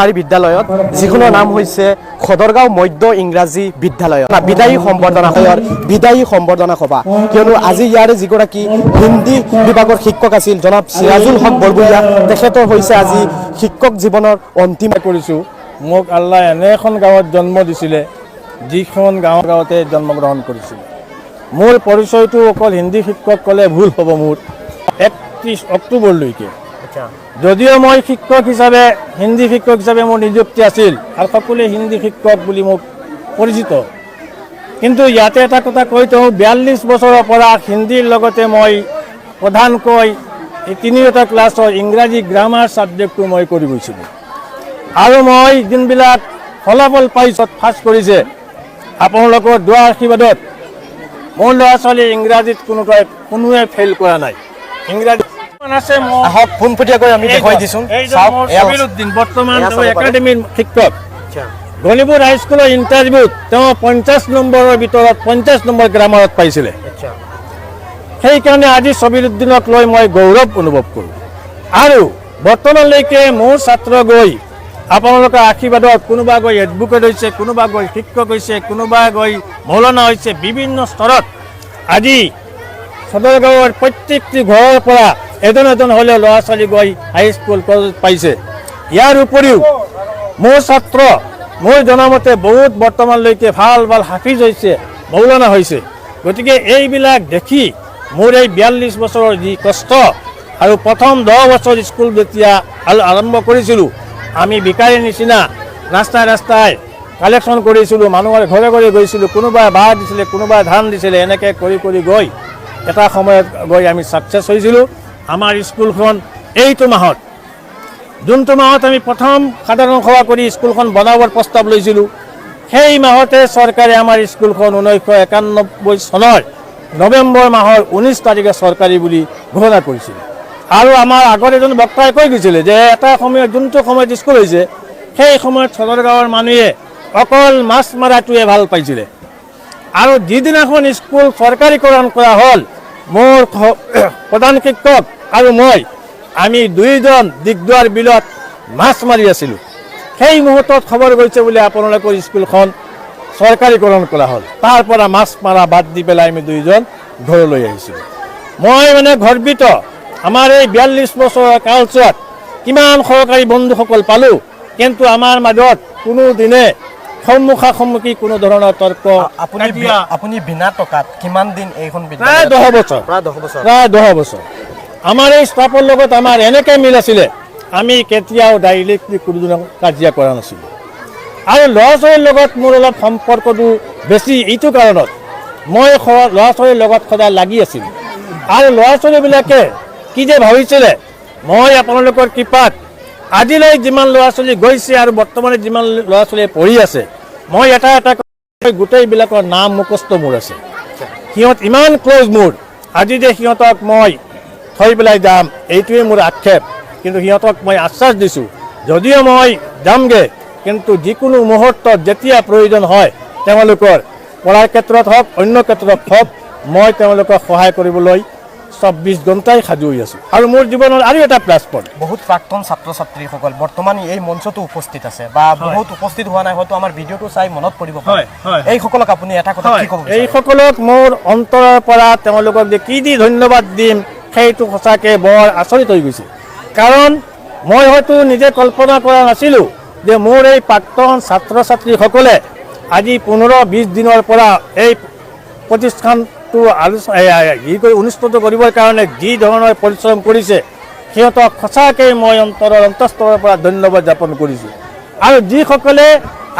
সৰকাৰি বিদ্যালয়ত যিখনৰ নাম হৈছে খদৰগাঁও মধ্য ইংৰাজী বিদ্যালয় বিদায়ী সম্বৰ্ধনা সভা কিয়নো আজি ইয়াৰে যিগৰাকী হিন্দী বিভাগৰ শিক্ষক আছিল জনাব সিৰাজুল হক বৰবুৰীয়া তেখেতৰ হৈছে আজি শিক্ষক জীৱনৰ অন্তিম কৰিছো। মোক আল্লাহ এনে এখন গাঁৱত জন্ম দিছিলে যিখন গাঁৱতে জন্মগ্ৰহণ কৰিছিলে। মোৰ পৰিচয়টো অকল হিন্দী শিক্ষক ক'লে ভুল হ'ব। মোৰ 31 অক্টোবৰলৈকে যদিও মই শিক্ষক হিচাপে হিন্দী শিক্ষক হিচাপে মোৰ নিযুক্তি আছিল আৰু সকলোৱে হিন্দী শিক্ষক বুলি মোক পৰিচিত, কিন্তু ইয়াতে এটা কথা কৈ থওঁ 42 বছৰৰ পৰা হিন্দীৰ লগতে মই প্ৰধানকৈ এই 3টা ক্লাছৰ ইংৰাজী গ্ৰামাৰ ছাবজেক্টটো মই কৰি গৈছিলোঁ। আৰু মই যোনবিলাক ফলাফল পাইছোঁ ফাৰ্ষ্ট কৰিছে আপোনালোকৰ দোৱা আশীৰ্বাদত মোৰ ল'ৰা ছোৱালী ইংৰাজীত কোনোৱে ফেইল কৰা নাই। ইংৰাজী আছে পোনপটীয়াকৈ আমি দেখুৱাই দিছোঁ। ছবিৰুদ্দিন বৰ্তমান একাডেমীৰ শিক্ষক। গণিপুৰ হাইস্কুলৰ ইণ্টাৰভিউত তেওঁ 50 নম্বৰৰ ভিতৰত 50 নম্বৰ গ্ৰামাৰত পাইছিলে। সেইকাৰণে আজি ছবিৰুদ্দিনক লৈ মই গৌৰৱ অনুভৱ কৰোঁ। আৰু বৰ্তমানলৈকে মোৰ ছাত্ৰ গৈ আপোনালোকৰ আশীৰ্বাদত কোনোবা গৈ এডভোকেট হৈছে, কোনোবা গৈ শিক্ষক হৈছে, কোনোবা গৈ মৌলানা হৈছে। বিভিন্ন স্তৰত আজি সদৰগাঁৱৰ প্ৰত্যেকটি ঘৰৰ পৰা এজন হ'লেও ল'ৰা ছোৱালী গৈ হাইস্কুল কলেজ পাইছে। ইয়াৰ উপৰিও মোৰ ছাত্ৰ মোৰ জনামতে বহুত বৰ্তমানলৈকে ভাল হাফিজ হৈছে, মৌলানা হৈছে। গতিকে এইবিলাক দেখি মোৰ এই 42 বছৰৰ যি কষ্ট আৰু প্ৰথম 10 বছৰ স্কুল যেতিয়া আৰম্ভ কৰিছিলোঁ আমি ভিকাৰীৰ নিচিনা ৰাস্তাই ৰাস্তাই কালেকশ্যন কৰিছিলোঁ, মানুহৰ ঘৰে ঘৰে গৈছিলোঁ, কোনোবাই বাঁহ দিছিলে, কোনোবাই ধান দিছিলে। এনেকৈ কৰি গৈ এটা সময়ত গৈ আমি ছাকচেছ হৈছিলোঁ। আমাৰ স্কুলখন এইটো মাহত যোনটো মাহত আমি প্ৰথম সাধাৰণ সভা কৰি স্কুলখন বনাবৰ প্ৰস্তাৱ লৈছিলোঁ সেই মাহতে চৰকাৰে আমাৰ স্কুলখন 1991 চনৰ নৱেম্বৰ মাহৰ 19 তাৰিখে চৰকাৰী বুলি ঘোষণা কৰিছিল। আৰু আমাৰ আগৰ এজন বক্তাই কৈ গৈছিলে যে এটা সময়ত যোনটো সময়ত স্কুল হৈছে সেই সময়ত সদৰগাঁৱৰ মানুহে অকল মাছ মাৰাটোৱে ভাল পাইছিলে। আৰু যিদিনাখন স্কুল চৰকাৰীকৰণ কৰা হ'ল মোৰ প্ৰধান শিক্ষক আৰু আমি 2জন দিগদুৱাৰ বিলত মাছ মাৰি আছিলোঁ। সেই মুহূৰ্তত খবৰ গৈছে বোলে আপোনালোকৰ স্কুলখন চৰকাৰীকৰণ কৰা হ'ল। তাৰ পৰা মাছ মাৰা বাদ দি পেলাই আমি 2জন ঘৰলৈ আহিছিলোঁ। মই গৰ্বিত। আমাৰ এই 42 বছৰৰ কালচোৱাত কিমান সহকাৰী বন্ধুসকল পালোঁ, কিন্তু আমাৰ মাজত কোনো দিনে সন্মুখী কোনো ধৰণৰ তৰ্ক। আপুনি বিনা টকাত কিমান দিন এইখন প্ৰায় 10 বছৰ আমাৰ এই ষ্টাফৰ লগত আমাৰ এনেকৈ মিল আছিলে আমি কেতিয়াও ডাইৰেক্টলি কোনো কাজিয়া কৰা নাছিলোঁ। আৰু ল'ৰা ছোৱালীৰ লগত মোৰ অলপ সম্পৰ্কটো বেছি এইটো কাৰণত মই ল'ৰা ছোৱালীৰ লগত সদায় লাগি আছিলোঁ। আৰু ল'ৰা ছোৱালীবিলাকে কি যে ভাবিছিলে মই আপোনালোকৰ কৃপাত আজিলৈ যিমান ল'ৰা ছোৱালী গৈছে আৰু বৰ্তমানে যিমান ল'ৰা ছোৱালীয়ে পঢ়ি আছে মই এটা গোটেইবিলাকৰ নাম মুখস্থ মোৰ আছে। সিহঁত ইমান ক্ল'জ মোৰ। আজি যে সিহঁতক মই থৈ পেলাই যাম এইটোৱে মোৰ আক্ষেপ, কিন্তু সিহঁতক মই আশ্বাস দিছোঁ যদিও মই যামগৈ কিন্তু যিকোনো মুহূৰ্তত যেতিয়া প্ৰয়োজন হয় তেওঁলোকৰ পঢ়াৰ ক্ষেত্ৰত হওক অন্য ক্ষেত্ৰত হওক মই তেওঁলোকক সহায় কৰিবলৈ 24 ঘণ্টাই সাজু হৈ আছোঁ। আৰু মোৰ জীৱনৰ আৰু এটা প্লাছ পইণ্ট বহুত প্ৰাক্তন ছাত্ৰ ছাত্ৰীসকল বৰ্তমান এই মঞ্চটো উপস্থিত আছে বা বহুত উপস্থিত হোৱা নাই, হয়তো আমাৰ ভিডিঅ'টো চাই মনত পৰিব। এইসকলক আপুনি এটা কথা কি ক'ব? এইসকলক মোৰ অন্তৰৰ পৰা তেওঁলোকক যে কি দি ধন্যবাদ দিম সেইটো সঁচাকৈ বৰ আচৰিত হৈ গৈছে। কাৰণ মই হয়তো নিজে কল্পনা কৰা নাছিলোঁ যে মোৰ এই প্ৰাক্তন ছাত্ৰ ছাত্ৰীসকলে আজি 15-20 দিনৰ পৰা এই প্ৰতিষ্ঠানটো অনুষ্ঠিত কৰিবৰ কাৰণে যি ধৰণৰ পৰিশ্ৰম কৰিছে সিহঁতক সঁচাকৈ মই অন্তঃস্থলৰ পৰা ধন্যবাদ জ্ঞাপন কৰিছোঁ। আৰু যিসকলে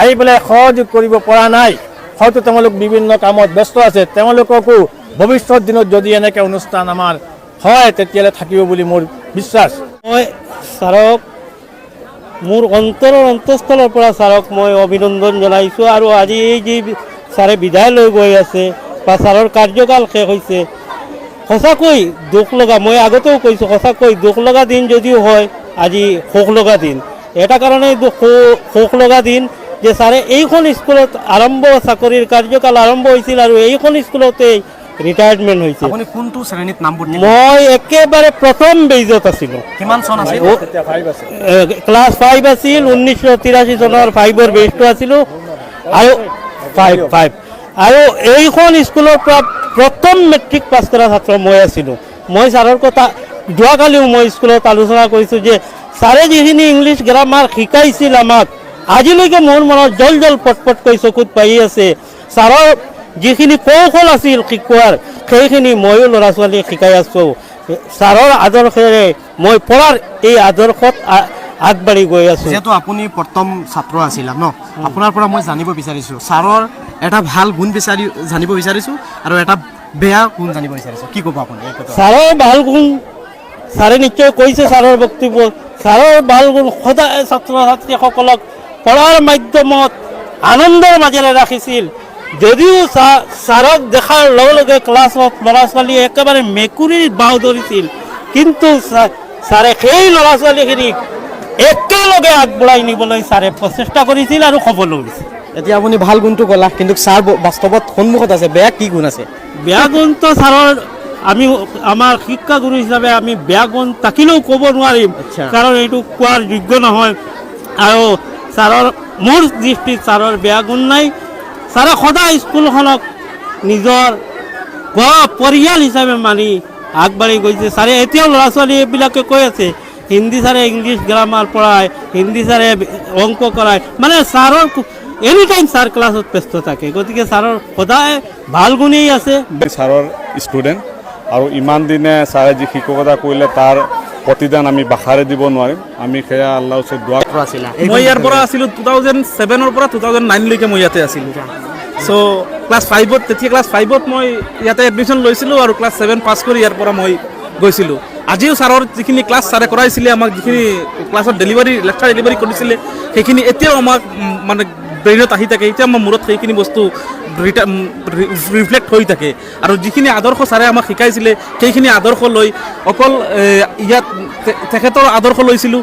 আহি পেলাই সহযোগ কৰিব পৰা নাই হয়তো তেওঁলোক বিভিন্ন কামত ব্যস্ত আছে, তেওঁলোককো ভৱিষ্যত দিনত যদি এনেকৈ অনুষ্ঠান আমাৰ হয় তেতিয়াহ'লে থাকিব বুলি মোৰ বিশ্বাস। মই ছাৰক মোৰ অন্তঃস্থলৰ পৰা ছাৰক মই অভিনন্দন জনাইছোঁ। আৰু আজি এই যি ছাৰে বিদায় লৈ গৈ আছে বা ছাৰৰ কাৰ্যকাল শেষ হৈছে সঁচাকৈ দুখ লগা। মই আগতেও কৈছোঁ সঁচাকৈ দুখ লগা দিন যদিও হয় আজি শোক লগা দিন। এটা কাৰণেই শোক লগা দিন যে ছাৰে এইখন স্কুলত চাকৰিৰ কাৰ্যকাল আৰম্ভ হৈছিল আৰু এইখন স্কুলতেই ৰিটায়াৰমেণ্ট হৈছে। আপুনি কোনটো শ্ৰেণীত নাম ভৰ্তি মই একেবাৰে প্ৰথম বেজত আছিলোঁ। কিমান চন আছিল ক্লাছ 5 আছিল, 1983 চনৰ 5ৰ বেজটো আছিলোঁ আৰু 5 আৰু এইখন স্কুলৰ পৰা প্ৰথম মেট্ৰিক পাছ কৰা ছাত্ৰ মই আছিলোঁ। মই ছাৰৰ কথা যোৱাকালিও মই স্কুলত আলোচনা কৰিছোঁ যে ছাৰে যিখিনি ইংলিছ গ্ৰামাৰ শিকাইছিল আমাক আজিলৈকে মোৰ মনত জল জল পটপটকৈ চকুত পাই আছে। ছাৰৰ যিখিনি কৌশল আছিল শিকোৱাৰ সেইখিনি ময়ো ল'ৰা ছোৱালীক শিকাই আছোঁ। ছাৰৰ আদৰ্শেৰে মই পঢ়াৰ এই আদৰ্শত আগবাঢ়ি গৈ আছোঁ। যিহেতু আপুনি প্ৰথম ছাত্ৰ আছিল ন, আপোনাৰ পৰা মই জানিব বিচাৰিছোঁ ছাৰৰ এটা ভাল গুণ জানিব বিচাৰিছোঁ আৰু এটা বেয়া গুণ জানিব বিচাৰিছোঁ। কি ক'ব আপুনি? ছাৰৰ ভাল গুণ ছাৰে নিশ্চয় কৈছে ছাৰৰ বক্তব্য। ছাৰৰ ভাল গুণ সদায় ছাত্ৰ ছাত্ৰীসকলক পঢ়াৰ মাধ্যমত আনন্দৰ মাজেৰে ৰাখিছিল। যদিও ছাৰক দেখাৰ লগে লগে ক্লাছত ল'ৰা ছোৱালীয়ে একেবাৰে মেকুৰীৰ বাও ধৰিছিল, কিন্তু ছাৰে সেই ল'ৰা ছোৱালীখিনিক একেলগে আগবঢ়াই নিবলৈ ছাৰে প্ৰচেষ্টা কৰিছিল আৰু সফল হৈছিল। এতিয়া আপুনি ভাল গুণটো ক'লা, কিন্তু ছাৰ বাস্তৱত সন্মুখত আছে, বেয়া কি গুণ আছে? বেয়া গুণটো ছাৰৰ আমাৰ শিক্ষাগুৰু হিচাপে আমি বেয়া গুণ থাকিলেও ক'ব নোৱাৰিম, কাৰণ এইটো কোৱাৰ যোগ্য নহয়। আৰু ছাৰৰ মোৰ দৃষ্টিত ছাৰৰ বেয়া গুণ নাই। ছাৰে সদায় স্কুলখনক নিজৰ পৰিয়াল হিচাপে মানি আগবাঢ়ি গৈছে। ছাৰে এতিয়াও ল'ৰা ছোৱালীবিলাকে কৈ আছে হিন্দী ছাৰে ইংলিছ গ্ৰামাৰ পঢ়ায়, হিন্দী ছাৰে অংক কৰায়, মানে ছাৰৰ এনি টাইম ছাৰ ক্লাছত ব্যস্ত থাকে। গতিকে ছাৰৰ সদায় ভাল গুণেই আছে। ছাৰৰ ষ্টুডেণ্ট আৰু ইমান দিনে ছাৰে যি শিক্ষকতা কৰিলে তাৰ প্ৰতিদান আমি ভাষাৰে দিব নোৱাৰিম। আমি সেয়া আল্লাহৰ ওচৰত দোৱা আছিলা। মই ইয়াৰ পৰা আছিলোঁ 2007ৰ পৰা 2009লৈকে মই ইয়াতে আছিলোঁ। চ' ক্লাছ 5ত তেতিয়া ক্লাছ 5ত মই ইয়াতে এডমিশ্যন লৈছিলোঁ আৰু ক্লাছ 7 পাছ কৰি ইয়াৰ পৰা মই গৈছিলোঁ। আজিও ছাৰৰ যিখিনি ক্লাছ ছাৰে কৰাইছিলে, আমাক যিখিনি ক্লাছত লেকচাৰ ডেলিভাৰী কৰিছিলে সেইখিনি এতিয়াও আমাক মানে ব্ৰেইনত আহি থাকে। এতিয়া আমাৰ মূৰত সেইখিনি বস্তু ৰিফ্লেক্ট হৈ থাকে। আৰু যিখিনি আদৰ্শ ছাৰে আমাক শিকাইছিলে সেইখিনি আদৰ্শ লৈ অকল ইয়াত তেখেতৰ আদৰ্শ লৈছিলোঁ।